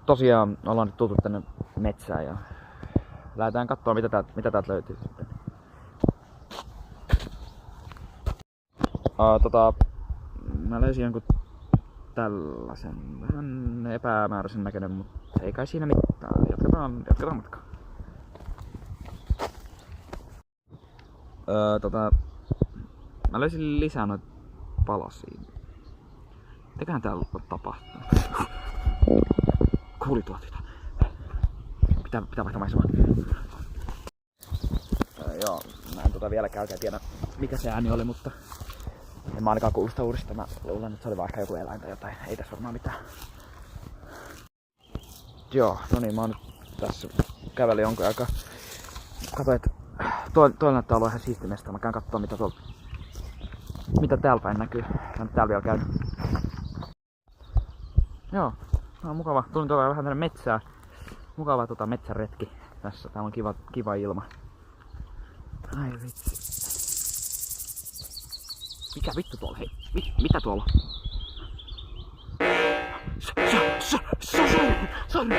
Tosiaan ollaan nyt tultu tänne metsään ja lähdetään katsomaan mitä täältä löytyy sitten. Mä löysin jonkun tällaisen vähän epämääräisen näköinen, mutta ei kai siinä mitään. Jatketaan matkaa. Mä löysin lisää noita palasia. Mitäköhän täällä on tapahtunut? Kuuli tuolta jotain. Pitää vaihtaa maisemaa. Joo, mä en vieläkään tiedä mikä se ääni oli, mutta en mä ainakaan kuullut sitä uudestaan. Mä luulen, että se oli vaikka joku eläin tai jotain. Ei tässä varmaan mitään. Joo, no niin, mä oon nyt tässä kävelin jonkun aikaa. Katoin, että toi näyttää olla ihan siisti mesta. Mä käyn kattoo mitä täällä päin näkyy. Mä en täällä vielä käynyt. Joo, no, mukava. Tulin tuolla vähän tänne metsään. Mukava metsäretki tässä. Täällä on kiva ilma. Ai vitsi. Mikä vittu tuolla? Hei, mitä tuolla? Sorry.